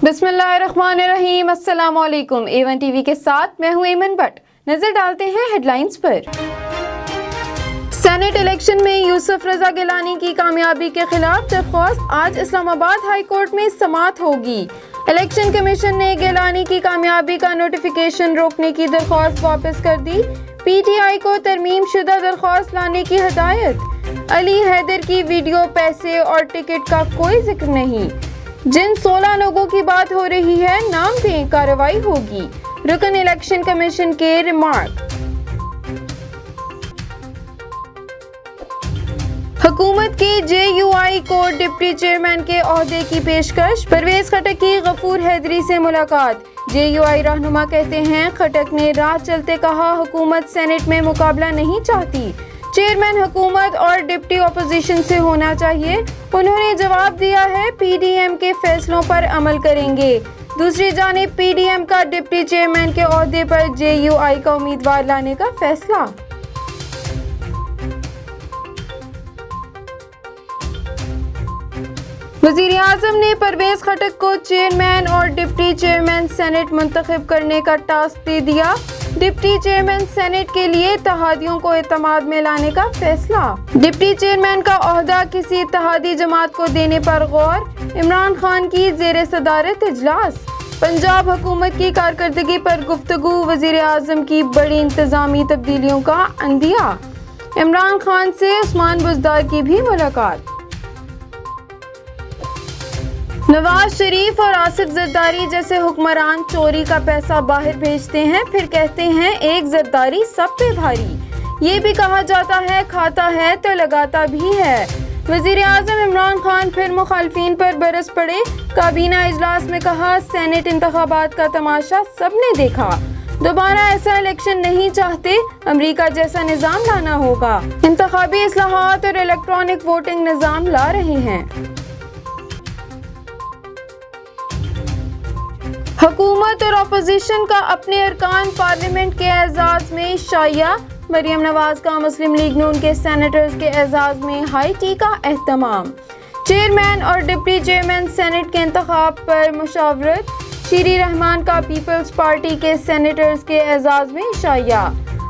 बिस्मिल्लाहिर्रहमानिर्रहीम। अस्सलाम वालेकुम। A1 टीवी के साथ मैं हूं ऐमन भट्ट। नजर डालते हैं हेडलाइंस पर। सेनेट इलेक्शन में यूसुफ रजा गिलानी की कामयाबी के खिलाफ दरख्वास्त आज इस्लामाबाद हाई कोर्ट में समाअत होगी। इलेक्शन कमीशन ने गिलानी की कामयाबी का नोटिफिकेशन रोकने की दरख्वास्त वापस कर दी। PTI को तरमीम शुदा दरख्वास्त लाने की हदायत। अली हैदर की वीडियो, पैसे और टिकट का कोई जिक्र नहीं। जिन 16 लोगों की बात हो रही है नाम दें, कार्रवाई होगी। रुकन इलेक्शन कमीशन के रिमार्क। हुकूमत के JUI को डिप्टी चेयरमैन के ओहदे की पेशकश। परवेज खटक की गफूर हैदरी से मुलाकात। JUI रहनुमा कहते हैं खटक ने राह चलते कहा हुकूमत सेनेट में मुकाबला नहीं चाहती, चेयरमैन हुकूमत और डिप्टी अपोजिशन से होना चाहिए। उन्होंने जवाब दिया है PDM के फैसलों पर अमल करेंगे। दूसरी जानिब PDM का डिप्टी चेयरमैन के ओहदे पर JUI का उम्मीदवार लाने का फैसला। वज़ीर आज़म ने परवेज खटक को चेयरमैन और डिप्टी चेयरमैन सेनेट मुंतखब करने का टास्क दे दिया। डिप्टी चेयरमैन सेनेट के लिए इत्तेहादियों को इत्तेमाद में लाने का फैसला। डिप्टी चेयरमैन का ओहदा किसी इत्तेहादी जमात को देने पर गौर। इमरान खान की ज़ेरे सदारत इजलास। पंजाब हुकूमत की कारकर्दगी पर गुफ्तगू। वज़ीर आज़म की बड़ी इंतजामी तब्दीलियों का अंदिया। इमरान खान से उस्मान बुज़दार की भी मुलाकात। नवाज शरीफ और आसिफ जरदारी जैसे हुक्मरान चोरी का पैसा बाहर भेजते हैं, फिर कहते हैं एक जरदारी सब पे भारी। ये भी कहा जाता है खाता है तो लगाता भी है। वज़ीर आज़म इमरान खान फिर मुखालफीन पर बरस पड़े। काबीना इजलास में कहा सेनेट इंतखाबात का तमाशा सबने देखा, दोबारा ऐसा इलेक्शन नहीं चाहते, अमेरिका जैसा निज़ाम लाना होगा। इंतखाबी इस्लाहात और इलेक्ट्रॉनिक वोटिंग निज़ाम ला रहे हैं। हुकूमत और अपोजिशन का अपने अरकान पार्लियामेंट के एजाज में शाया। मरियम नवाज का मुस्लिम लीग नून के सेनेटर्स के एजाज में हाई टी का एहतमाम। चेयरमैन और डिप्टी चेयरमैन सेनेट के इंतखाब पर मुशावरत। शीरी रहमान का पीपल्स पार्टी के सेनेटर्स के एजाज में शाया।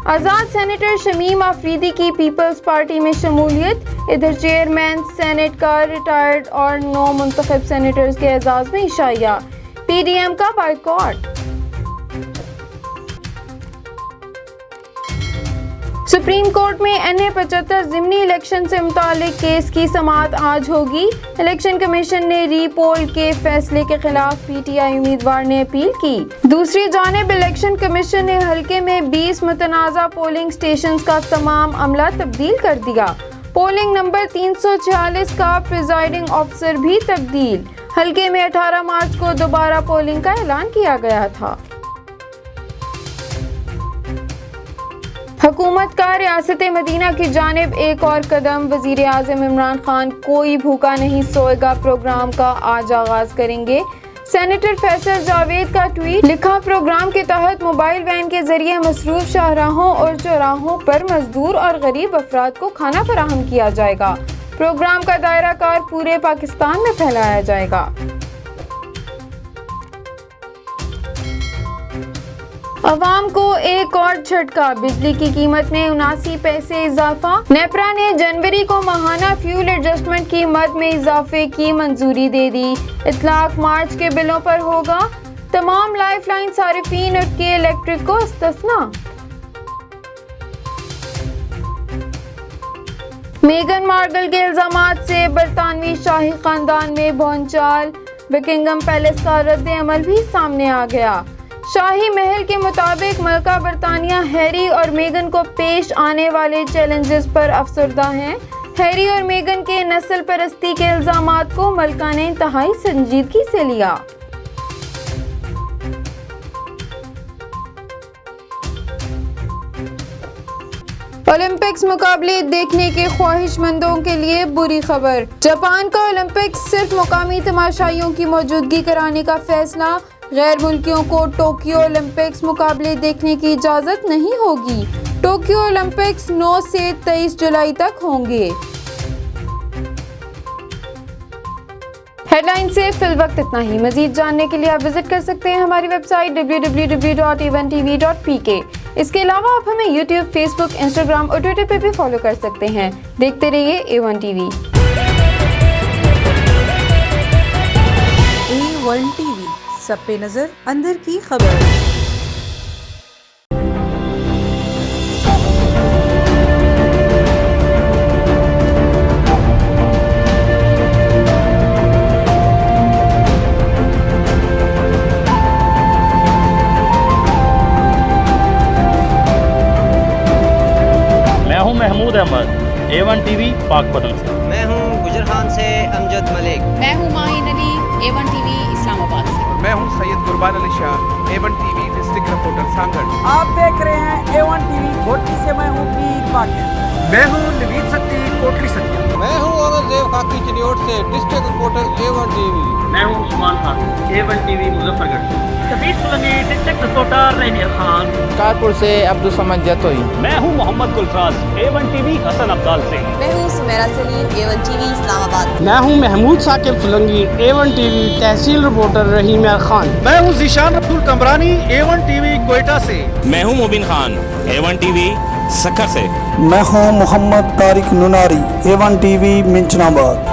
आज़ाद सेनेटर शमीम आफरीदी की पीपल्स पार्टी में शमूलियत। इधर चेयरमैन सेनेट का रिटायर्ड और 9 मुंतखब सेनेटर्स के एजाज में शाया। PDM का बाइकॉट। सुप्रीम कोर्ट में NA-75 ज़िमनी इलेक्शन से मुतालिक केस की समाअत आज होगी। इलेक्शन कमीशन ने रीपोल के फैसले के खिलाफ PTI उम्मीदवार ने अपील की। दूसरी जानिब इलेक्शन कमीशन ने हल्के में 20 मुतनाज़ा पोलिंग स्टेशंस का तमाम अमला तब्दील कर दिया। पोलिंग नंबर 346 का प्रिजाइडिंग ऑफिसर भी तब्दील। हल्के में 18 मार्च को दोबारा पोलिंग का ऐलान किया गया था। हुकूमत का रियासत मदीना की जानिब एक और कदम। वज़ीर आज़म इमरान खान कोई भूखा नहीं सोएगा प्रोग्राम का आज आगाज करेंगे। सेनेटर फैसल जावेद का ट्वीट लिखा, प्रोग्राम के तहत मोबाइल वैन के जरिए मसरूफ शाहराहों और चौराहों पर मजदूर और गरीब अफराद को खाना फराहम किया जाएगा। प्रोग्राम का दायरा कार पूरे पाकिस्तान में फैलाया जाएगा। अवाम को एक और झटका। बिजली की कीमत में 79 पैसे इजाफा। नेपरा ने जनवरी को माहाना फ्यूल एडजस्टमेंट की मद में इजाफे की मंजूरी दे दी। इतलाक मार्च के बिलों पर होगा। तमाम लाइफलाइन सारिफीन और के इलेक्ट्रिक को इस्तिस्ना। मेगन मार्कल के इल्जामात से बरतानवी शाही खानदान में भौंचाल। बकिंगम पैलेस का रद्द अमल भी सामने आ गया। शाही महल के मुताबिक मलका बरतानिया हैरी और मेगन को पेश आने वाले चैलेंजेस पर अफसरदा हैं। हैरी और मेगन के नस्ल परस्ती के इल्जामात को मलका ने इंतहाई संजीदगी से लिया। ओलंपिक्स मुकाबले देखने के ख्वाहिशमंदों के लिए बुरी खबर। जापान का ओलंपिक्स सिर्फ मुकामी तमाशाइयों की मौजूदगी कराने का फैसला। गैर मुल्कियों को टोक्यो ओलंपिक्स मुकाबले देखने की इजाज़त नहीं होगी। टोक्यो ओलंपिक्स 9 से 23 जुलाई तक होंगे। हेडलाइन से फिल वक्त इतना ही। मजीद जानने के लिए आप विजिट कर सकते हैं हमारी वेबसाइट www.a1tv.pk। इसके अलावा आप हमें यूट्यूब, फेसबुक, इंस्टाग्राम और ट्विटर पर भी फॉलो कर सकते हैं। देखते रहिए A1 TV। A1 TV, सब पे नजर, अंदर की खबर। मैं हूं महमूद अहमद, A1 TV पाकपतन से। मैं हूं गुजर खान से अमजद मलिक। मैं हूं माहिन अली, A1 TV इस्लामाबाद से। मैं हूं सैयद कुर्बान Ali Shah, A1 TV district reporter Sanghar. आप देख रहे हैं A1 TV घोटी से। मैं हूं पीर बाकी। मैं हूं नवीद सत्ती, कोटली सत्ती। मैं हूं औरंगजेब खाकी चिन्योट से डिस्ट्रिक्ट रिपोर्टर A1 TV। मैं हूं उस्मान खान, A1 TV मुजफ्फरगढ़ से। कबीर सुलंगी डिस्ट्रिक्ट रिपोर्टर रेनियर खान। कानपुर से अब्दुल समद जतोई। मैं हूं मोहम्मद गुलफराज, A1 TV हसन अब्दाल से। मैं हूं सुमेरा सलीम, A1 TV इस्लामाबाद। मैं हूं महमूद साकिब सुलंगी, A1 TV तहसील रिपोर्टर रहीम खान। मैं हूं ज़ीशान अब्दुल कमरानी, A1 TV क्वेटा से। मैं हूं मुबिन खान, A1 TV सक्खर से। मैं हूं मोहम्मद तारिक नुनारी, A1 TV मिंचनाबाद।